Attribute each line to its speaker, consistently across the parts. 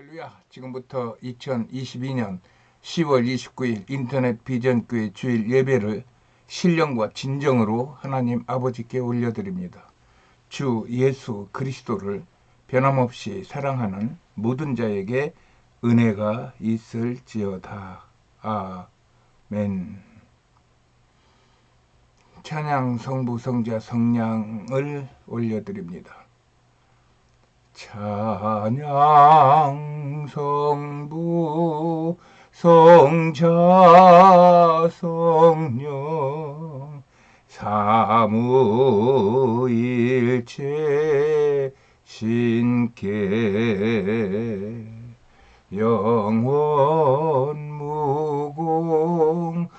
Speaker 1: 할렐루야. 지금부터 2022년 10월 29일 인터넷 비전교회 주일 예배를 신령과 진정으로 하나님 아버지께 올려드립니다. 주 예수 그리스도를 변함없이 사랑하는 모든 자에게 은혜가 있을지어다. 아멘. 찬양 성부 성자 성량을 올려드립니다. 찬양 성부 성자 성령 삼위일체 신께 영원 무궁하기까지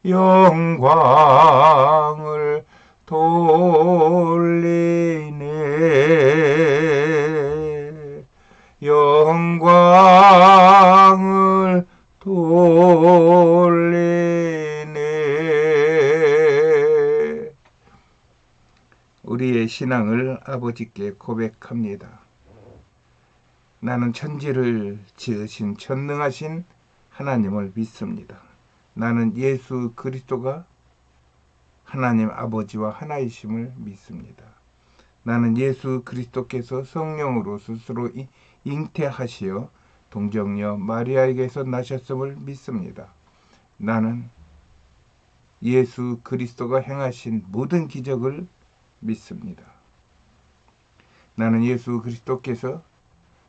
Speaker 1: 영광을 돌리네. 영광을 돌리네. 우리의 신앙을 아버지께 고백합니다. 나는 천지를 지으신 전능하신 하나님을 믿습니다. 나는 예수 그리스도가 하나님 아버지와 하나이심을 믿습니다. 나는 예수 그리스도께서 성령으로 스스로 잉태하시어 동정녀 마리아에게서 나셨음을 믿습니다. 나는 예수 그리스도가 행하신 모든 기적을 믿습니다. 나는 예수 그리스도께서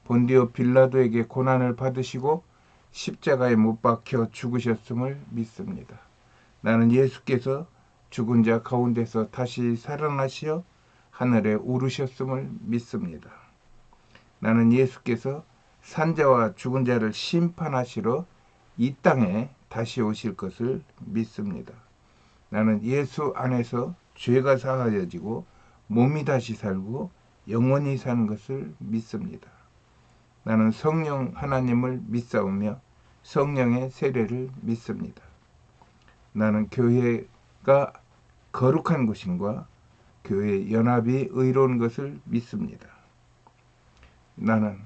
Speaker 1: 본디오 빌라도에게 고난을 받으시고 십자가에 못 박혀 죽으셨음을 믿습니다. 나는 예수께서 죽은 자 가운데서 다시 살아나시어 하늘에 오르셨음을 믿습니다. 나는 예수께서 산자와 죽은 자를 심판하시러 이 땅에 다시 오실 것을 믿습니다. 나는 예수 안에서 죄가 사하여지고 몸이 다시 살고 영원히 사는 것을 믿습니다. 나는 성령 하나님을 믿사오며 성령의 세례를 믿습니다. 나는 교회가 거룩한 곳인과 교회 연합이 의로운 것을 믿습니다. 나는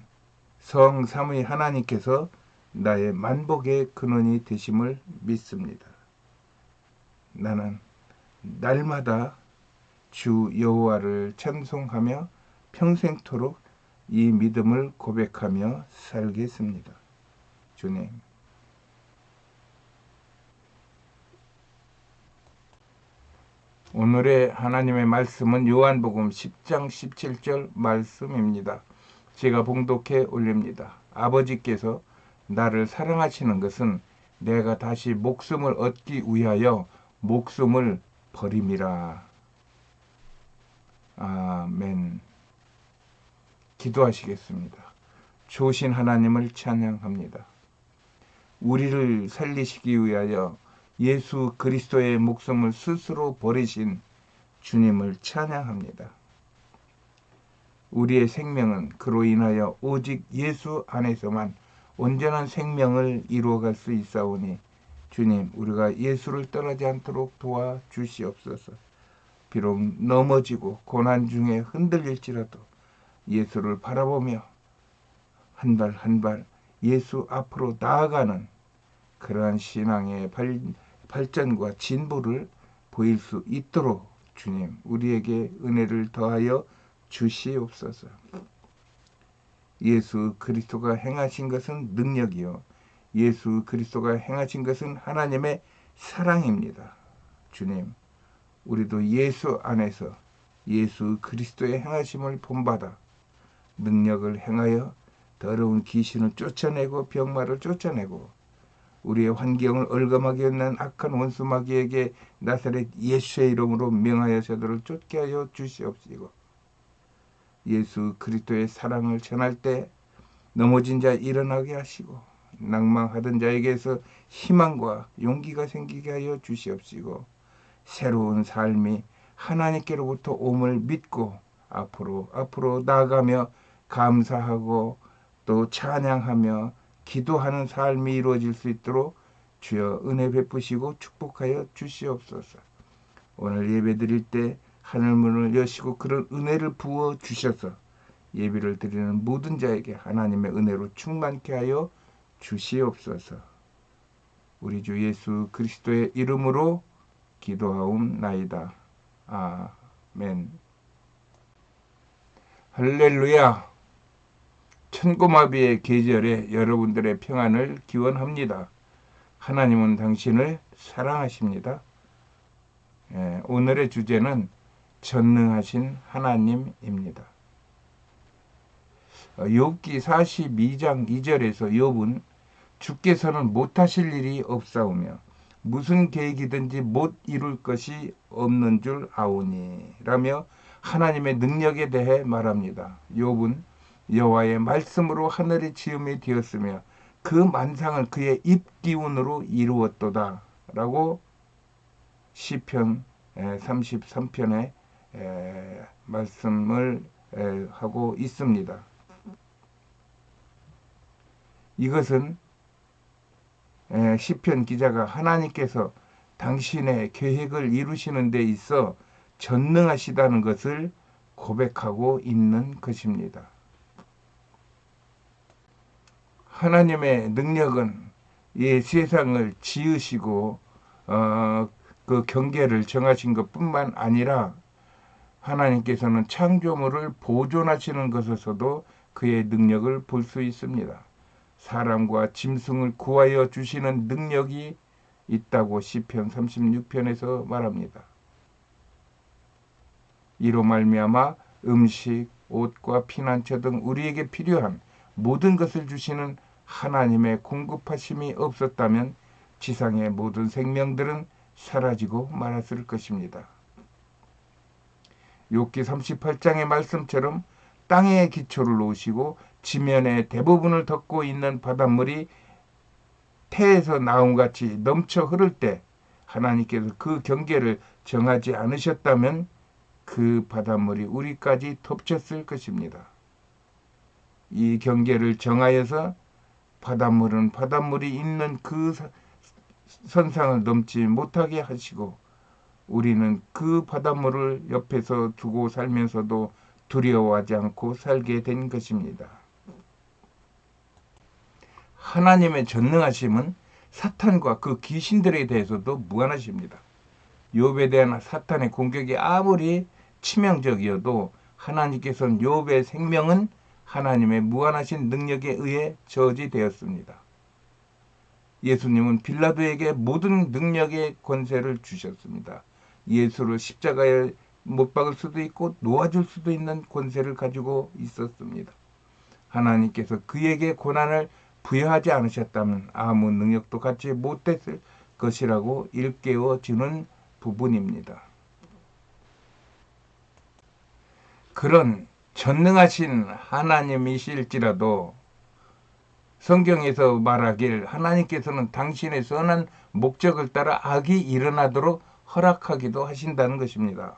Speaker 1: 성 삼위 하나님께서 나의 만복의 근원이 되심을 믿습니다. 나는 날마다 주 여호와를 찬송하며 평생토록 이 믿음을 고백하며 살겠습니다. 주님, 오늘의 하나님의 말씀은 요한복음 10장 17절 말씀입니다. 제가 봉독해 올립니다. 아버지께서 나를 사랑하시는 것은 내가 다시 목숨을 얻기 위하여 목숨을 버림이라. 아멘. 기도하시겠습니다. 좋으신 하나님을 찬양합니다. 우리를 살리시기 위하여 예수 그리스도의 목숨을 스스로 버리신 주님을 찬양합니다. 우리의 생명은 그로 인하여 오직 예수 안에서만 온전한 생명을 이루어갈 수 있사오니 주님, 우리가 예수를 떠나지 않도록 도와주시옵소서. 비록 넘어지고 고난 중에 흔들릴지라도 예수를 바라보며 한 발 한 발 예수 앞으로 나아가는 그러한 신앙의 발전과 진보를 보일 수 있도록 주님, 우리에게 은혜를 더하여 주시옵소서. 예수 그리스도가 행하신 것은 능력이요, 예수 그리스도가 행하신 것은 하나님의 사랑입니다. 주님, 우리도 예수 안에서 예수 그리스도의 행하심을 본받아 능력을 행하여 더러운 귀신을 쫓아내고 병마를 쫓아내고 우리의 환경을 얼감하게 하는 악한 원수 마귀에게 나사렛 예수의 이름으로 명하여 저들을 쫓게 하여 주시옵시고, 예수 그리스도의 사랑을 전할 때 넘어진 자 일어나게 하시고 낭망하던 자에게서 희망과 용기가 생기게 하여 주시옵시고, 새로운 삶이 하나님께로부터 옴을 믿고 앞으로 나아가며 감사하고 또 찬양하며 기도하는 삶이 이루어질 수 있도록 주여 은혜 베푸시고 축복하여 주시옵소서. 오늘 예배 드릴 때 하늘문을 여시고 그런 은혜를 부어 주셔서 예비를 드리는 모든 자에게 하나님의 은혜로 충만케 하여 주시옵소서. 우리 주 예수 그리스도의 이름으로 기도하옵나이다. 아멘. 할렐루야. 천고마비의 계절에 여러분들의 평안을 기원합니다. 하나님은 당신을 사랑하십니다. 오늘의 주제는 전능하신 하나님입니다. 욥기 42장 2절에서 욥은 주께서는 못하실 일이 없사오며 무슨 계획이든지 못 이룰 것이 없는 줄 아오니 라며 하나님의 능력에 대해 말합니다. 욥은 여호와의 말씀으로 하늘이 지음이 되었으며 그 만상을 그의 입기운으로 이루었도다 라고 시편 33편에 말씀을 하고 있습니다. 이것은 시편 기자가 하나님께서 당신의 계획을 이루시는 데 있어 전능하시다는 것을 고백하고 있는 것입니다. 하나님의 능력은 이 세상을 지으시고 그 경계를 정하신 것뿐만 아니라 하나님께서는 창조물을 보존하시는 것에서도 그의 능력을 볼 수 있습니다. 사람과 짐승을 구하여 주시는 능력이 있다고 시편 36편에서 말합니다. 이로 말미암아 음식, 옷과 피난처 등 우리에게 필요한 모든 것을 주시는 하나님의 공급하심이 없었다면 지상의 모든 생명들은 사라지고 말았을 것입니다. 욥기 38장의 말씀처럼 땅에 기초를 놓으시고 지면의 대부분을 덮고 있는 바닷물이 태에서 나온같이 넘쳐 흐를 때 하나님께서 그 경계를 정하지 않으셨다면 그 바닷물이 우리까지 덮쳤을 것입니다. 이 경계를 정하여서 바닷물은 바닷물이 있는 그 선상을 넘지 못하게 하시고 우리는 그 바닷물을 옆에서 두고 살면서도 두려워하지 않고 살게 된 것입니다. 하나님의 전능하심은 사탄과 그 귀신들에 대해서도 무한하십니다. 욥에 대한 사탄의 공격이 아무리 치명적이어도 하나님께서는 욥의 생명은 하나님의 무한하신 능력에 의해 저지되었습니다. 예수님은 빌라도에게 모든 능력의 권세를 주셨습니다. 예수를 십자가에 못 박을 수도 있고 놓아줄 수도 있는 권세를 가지고 있었습니다. 하나님께서 그에게 고난을 부여하지 않으셨다면 아무 능력도 갖지 못했을 것이라고 일깨워주는 부분입니다. 그런 전능하신 하나님이실지라도 성경에서 말하길 하나님께서는 당신의 선한 목적을 따라 악이 일어나도록 허락하기도 하신다는 것입니다.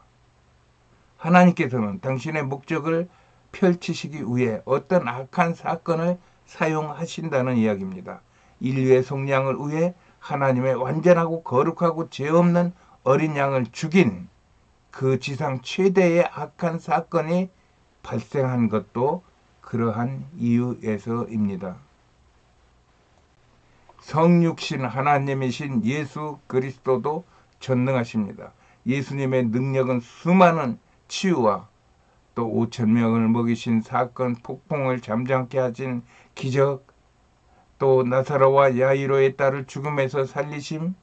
Speaker 1: 하나님께서는 당신의 목적을 펼치시기 위해 어떤 악한 사건을 사용하신다는 이야기입니다. 인류의 속량을 위해 하나님의 완전하고 거룩하고 죄 없는 어린 양을 죽인 그 지상 최대의 악한 사건이 발생한 것도 그러한 이유에서입니다. 성육신 하나님이신 예수 그리스도도 전능하십니다. 예수님의 능력은 수많은 치유와 또 5,000명을 먹이신 사건, 폭풍을 잠잠케 하신 기적, 또 나사로와 야이로의 딸을 죽음에서 살리심,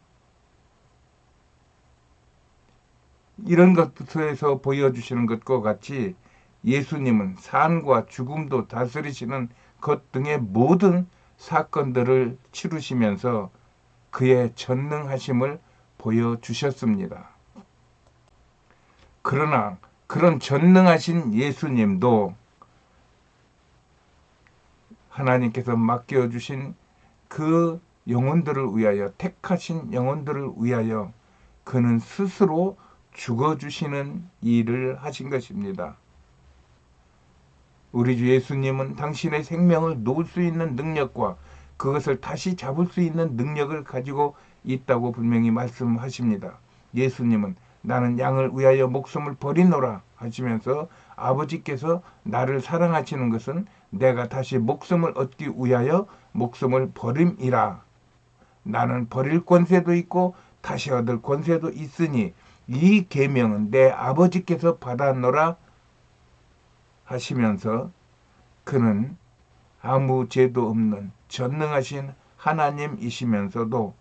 Speaker 1: 이런 것에서 보여주시는 것과 같이 예수님은 산과 죽음도 다스리시는 것 등의 모든 사건들을 치루시면서 그의 전능하심을 보여주셨습니다. 그러나 그런 전능하신 예수님도 하나님께서 맡겨주신 그 영혼들을 위하여, 택하신 영혼들을 위하여 그는 스스로 죽어주시는 일을 하신 것입니다. 우리 주 예수님은 당신의 생명을 놓을 수 있는 능력과 그것을 다시 잡을 수 있는 능력을 가지고 있다고 분명히 말씀하십니다. 예수님은 나는 양을 위하여 목숨을 버리노라 하시면서 아버지께서 나를 사랑하시는 것은 내가 다시 목숨을 얻기 위하여 목숨을 버림이라. 나는 버릴 권세도 있고 다시 얻을 권세도 있으니 이 계명은 내 아버지께서 받았노라 하시면서 그는 아무 죄도 없는 전능하신 하나님이시면서도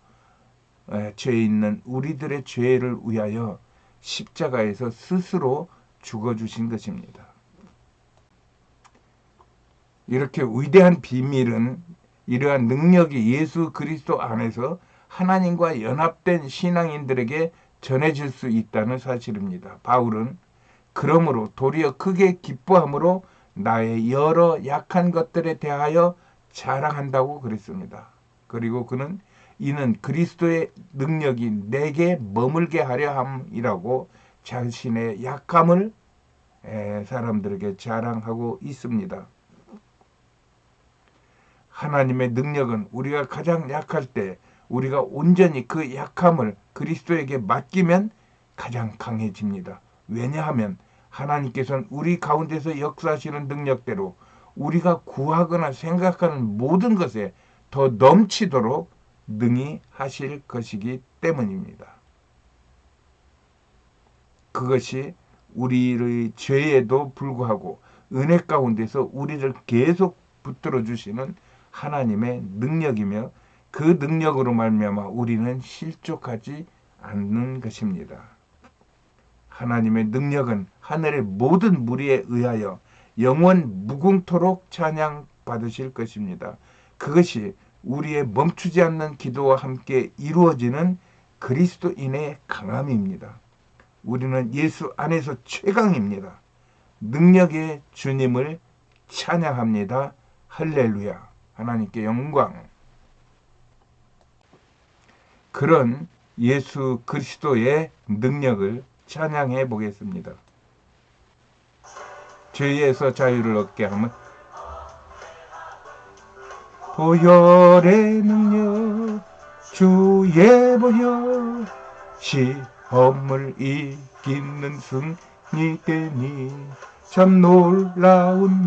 Speaker 1: 죄 있는 우리들의 죄를 위하여 십자가에서 스스로 죽어주신 것입니다. 이렇게 위대한 비밀은 이러한 능력이 예수 그리스도 안에서 하나님과 연합된 신앙인들에게 전해질 수 있다는 사실입니다. 바울은 그러므로 도리어 크게 기뻐함으로 나의 여러 약한 것들에 대하여 자랑한다고 그랬습니다. 그리고 그는 이는 그리스도의 능력이 내게 머물게 하려 함이라고 자신의 약함을 사람들에게 자랑하고 있습니다. 하나님의 능력은 우리가 가장 약할 때 우리가 온전히 그 약함을 그리스도에게 맡기면 가장 강해집니다. 왜냐하면 하나님께서는 우리 가운데서 역사하시는 능력대로 우리가 구하거나 생각하는 모든 것에 더 넘치도록 능히 하실 것이기 때문입니다. 그것이 우리의 죄에도 불구하고 은혜 가운데서 우리를 계속 붙들어 주시는 하나님의 능력이며 그 능력으로 말미암아 우리는 실족하지 않는 것입니다. 하나님의 능력은 하늘의 모든 무리에 의하여 영원 무궁토록 찬양 받으실 것입니다. 그것이 우리의 멈추지 않는 기도와 함께 이루어지는 그리스도인의 강함입니다. 우리는 예수 안에서 최강입니다. 능력의 주님을 찬양합니다. 할렐루야. 하나님께 영광. 그런 예수 그리스도의 능력을 찬양해 보겠습니다. 죄에서 자유를 얻게 하면 보혈의 능력 주의 보혈 시험을 이기는 승리되니 참 놀라운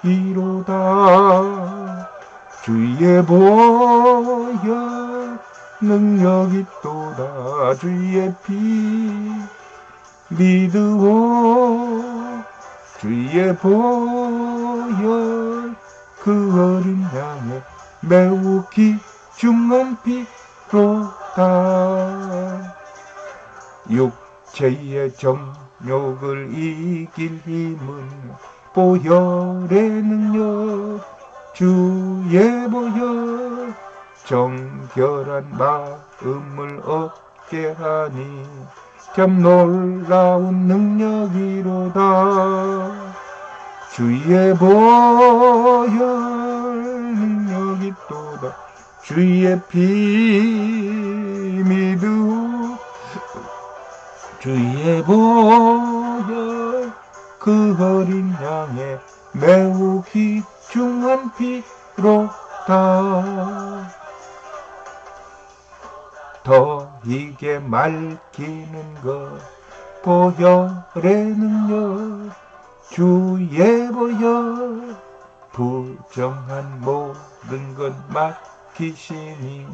Speaker 1: 능력이로다. 주의 보혈 능력이 또다. 주의 피 믿으오. 주의 보혈 그 어린 양의 매우 귀중한 피로다. 육체의 정욕을 이길 힘은 보혈의 능력 주의 보혈 정결한 마음을 얻게 하니 참 놀라운 능력이로다. 주의 보혈 능력이 또다. 주의 피 믿으오. 주의 보혈 그 어린 양의 매우 귀중한 피로다. 더 이게 맑히는 것 보혈의 능력 주의 보혈 부정한 모든 것 맡기시니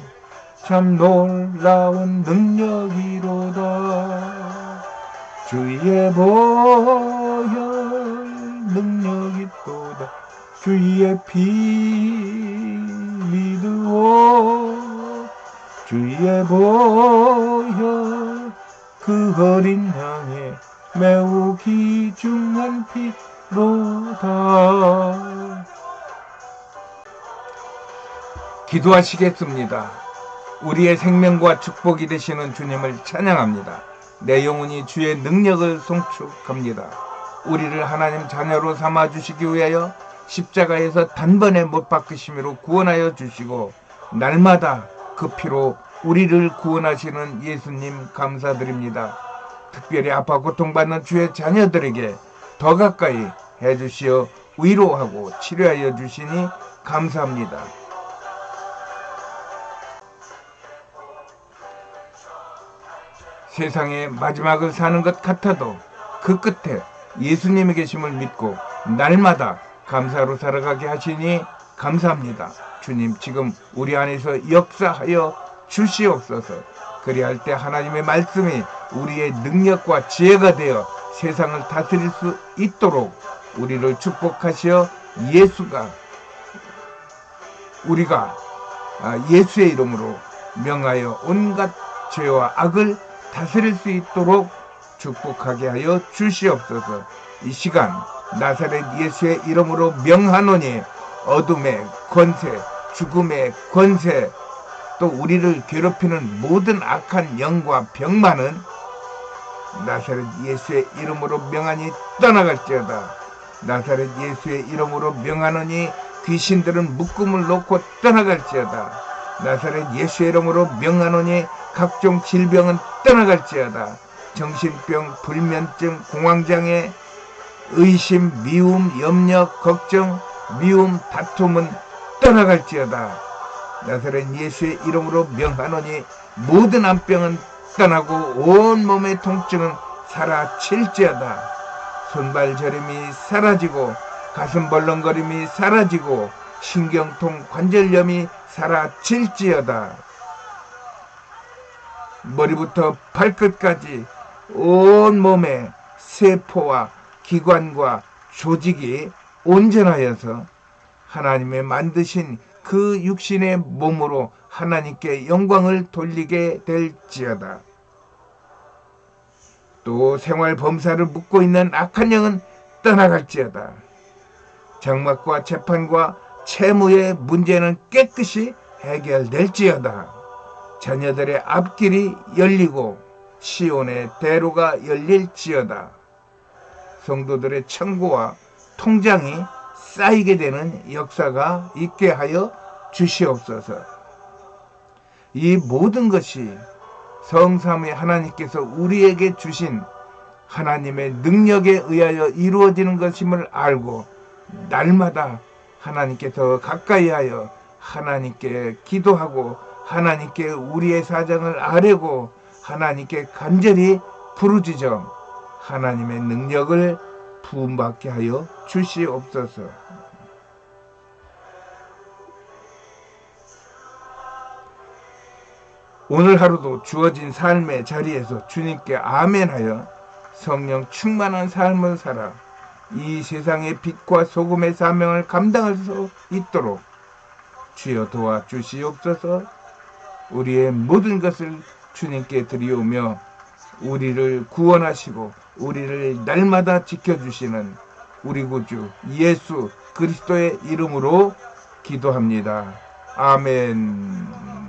Speaker 1: 참 놀라운 능력이로다. 주의 보혈 능력이 또다. 주의 피 믿으오. 주의 보혈 그 어린 양의 매우 귀중한 피로다. 기도하시겠습니다. 우리의 생명과 축복이 되시는 주님을 찬양합니다. 내 영혼이 주의 능력을 송축합니다. 우리를 하나님 자녀로 삼아주시기 위하여 십자가에서 단번에 못 박히심으로 구원하여 주시고 날마다 그 피로 우리를 구원하시는 예수님 감사드립니다. 특별히 아파 고통받는 주의 자녀들에게 더 가까이 해주시어 위로하고 치료하여 주시니 감사합니다. 세상의 마지막을 사는 것 같아도 그 끝에 예수님의 계심을 믿고 날마다 감사로 살아가게 하시니 감사합니다. 주님, 지금 우리 안에서 역사하여 주시옵소서. 그리할 때 하나님의 말씀이 우리의 능력과 지혜가 되어 세상을 다스릴 수 있도록 우리를 축복하시어 우리가 예수의 이름으로 명하여 온갖 죄와 악을 다스릴 수 있도록 축복하게 하여 주시옵소서. 이 시간 나사렛 예수의 이름으로 명하노니 어둠의 권세, 죽음의 권세, 또 우리를 괴롭히는 모든 악한 영과 병만은 나사렛 예수의 이름으로 명하니 떠나갈지어다. 나사렛 예수의 이름으로 명하노니 귀신들은 묶음을 놓고 떠나갈지어다. 나사렛 예수의 이름으로 명하노니 각종 질병은 떠나갈지어다. 정신병, 불면증, 공황장애, 의심, 미움, 염려, 걱정, 미움, 다툼은 떠나갈지어다. 나사렛 예수의 이름으로 명하노니 모든 암병은 떠나고 온몸의 통증은 사라질지어다. 손발 저림이 사라지고 가슴 벌렁거림이 사라지고 신경통, 관절염이 사라질지어다. 머리부터 발끝까지 온몸의 세포와 기관과 조직이 온전하여서 하나님의 만드신 그 육신의 몸으로 하나님께 영광을 돌리게 될지어다. 또 생활 범사를 묶고 있는 악한 영은 떠나갈지어다. 장막과 재판과 채무의 문제는 깨끗이 해결될지어다. 자녀들의 앞길이 열리고 시온의 대로가 열릴지어다. 성도들의 청구와 통장이 쌓이게 되는 역사가 있게 하여 주시옵소서. 이 모든 것이 성삼위 하나님께서 우리에게 주신 하나님의 능력에 의하여 이루어지는 것임을 알고 날마다 하나님께 더 가까이 하여 하나님께 기도하고 하나님께 우리의 사정을 아뢰고 하나님께 간절히 부르짖어 하나님의 능력을 부음받게 하여 주시옵소서. 오늘 하루도 주어진 삶의 자리에서 주님께 아멘하여 성령 충만한 삶을 살아 이 세상의 빛과 소금의 사명을 감당할 수 있도록 주여 도와주시옵소서. 우리의 모든 것을 주님께 드리오며 우리를 구원하시고 우리를 날마다 지켜주시는 우리 구주 예수 그리스도의 이름으로 기도합니다. 아멘.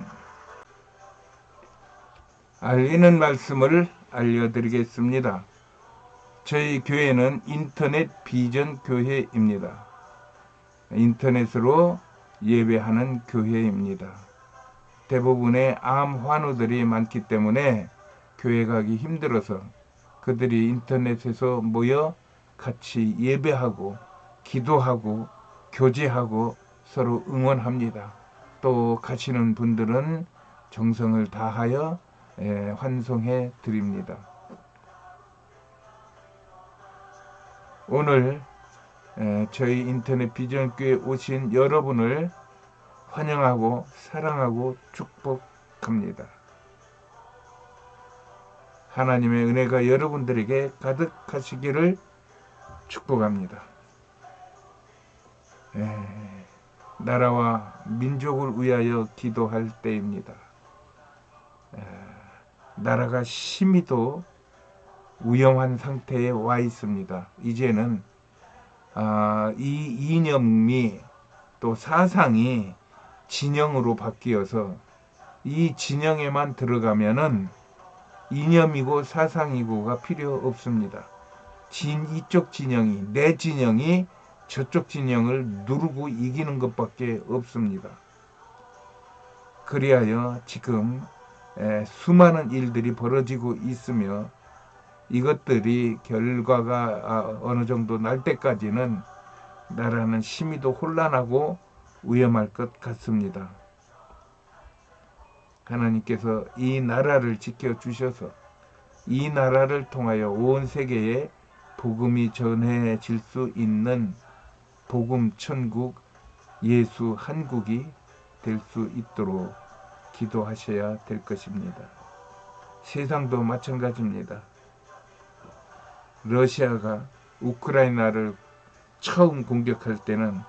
Speaker 1: 알리는 말씀을 알려드리겠습니다. 저희 교회는 인터넷 비전 교회입니다. 인터넷으로 예배하는 교회입니다. 대부분의 암 환우들이 많기 때문에 교회 가기 힘들어서 그들이 인터넷에서 모여 같이 예배하고 기도하고 교제하고 서로 응원합니다. 또 가시는 분들은 정성을 다하여 환송해 드립니다. 오늘 저희 인터넷 비전교회 오신 여러분을 환영하고 사랑하고 축복합니다. 하나님의 은혜가 여러분들에게 가득하시기를 축복합니다. 나라와 민족을 위하여 기도할 때입니다. 나라가 심히도 위험한 상태에 와 있습니다. 이제는 이 이념이 또 사상이 진영으로 바뀌어서 이 진영에만 들어가면은 이념이고 사상이고가 필요 없습니다. 이쪽 진영이 내 진영이 저쪽 진영을 누르고 이기는 것밖에 없습니다. 그리하여 지금 수많은 일들이 벌어지고 있으며 이것들이 결과가 어느 정도 날 때까지는 나라는 심히도 혼란하고 위험할 것 같습니다. 하나님께서 이 나라를 지켜주셔서 이 나라를 통하여 온 세계에 복음이 전해질 수 있는 복음 천국 예수 한국이 될 수 있도록 기도하셔야 될 것입니다. 세상도 마찬가지입니다. 러시아가 우크라이나를 처음 공격할 때는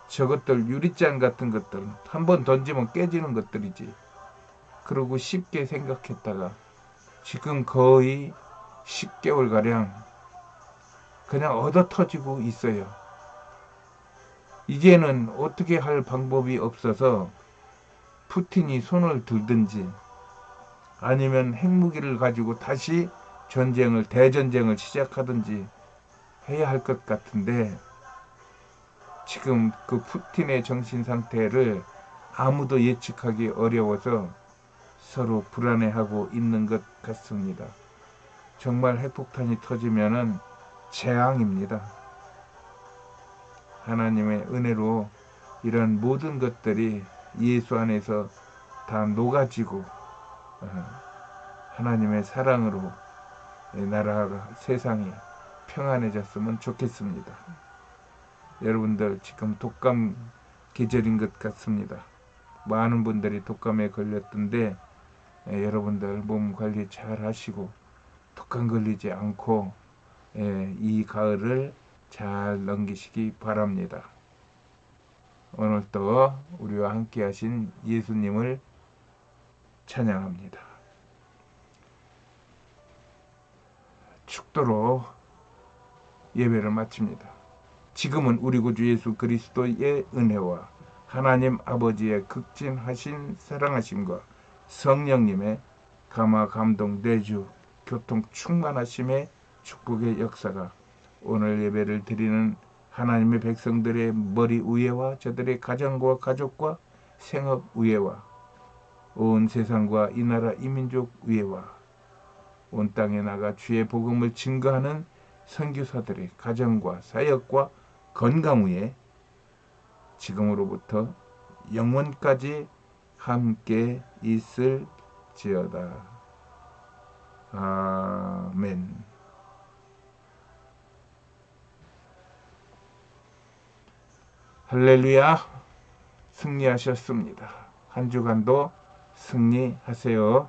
Speaker 1: 저것들 유리잔 같은 것들 한번 던지면 깨지는 것들이지. 그러고 쉽게 생각했다가 지금 거의 10개월가량 그냥 얻어 터지고 있어요. 이제는 어떻게 할 방법이 없어서 푸틴이 손을 들든지 아니면 핵무기를 가지고 다시 대전쟁을 시작하든지 해야 할 것 같은데 지금 그 푸틴의 정신 상태를 아무도 예측하기 어려워서 서로 불안해하고 있는 것 같습니다. 정말 핵폭탄이 터지면은 재앙입니다. 하나님의 은혜로 이런 모든 것들이 예수 안에서 다 녹아지고 하나님의 사랑으로 나라가 세상이 평안해졌으면 좋겠습니다. 여러분들 지금 독감 계절인 것 같습니다. 많은 분들이 독감에 걸렸던데 여러분들 몸 관리 잘 하시고 독감 걸리지 않고 이 가을을 잘 넘기시기 바랍니다. 오늘도 우리와 함께 하신 예수님을 찬양합니다. 축도로 예배를 마칩니다. 지금은 우리 구주 예수 그리스도의 은혜와 하나님 아버지의 극진하신 사랑하심과 성령님의 감화 감동 내주 교통 충만하심의 축복의 역사가 오늘 예배를 드리는 하나님의 백성들의 머리 위에와 저들의 가정과 가족과 생업 위에와 온 세상과 이 나라 이민족 위에와 온 땅에 나가 주의 복음을 증거하는 선교사들의 가정과 사역과 건강 위에 지금으로부터 영원까지 함께 있을지어다. 아멘. 할렐루야. 승리하셨습니다. 한 주간도 승리하세요.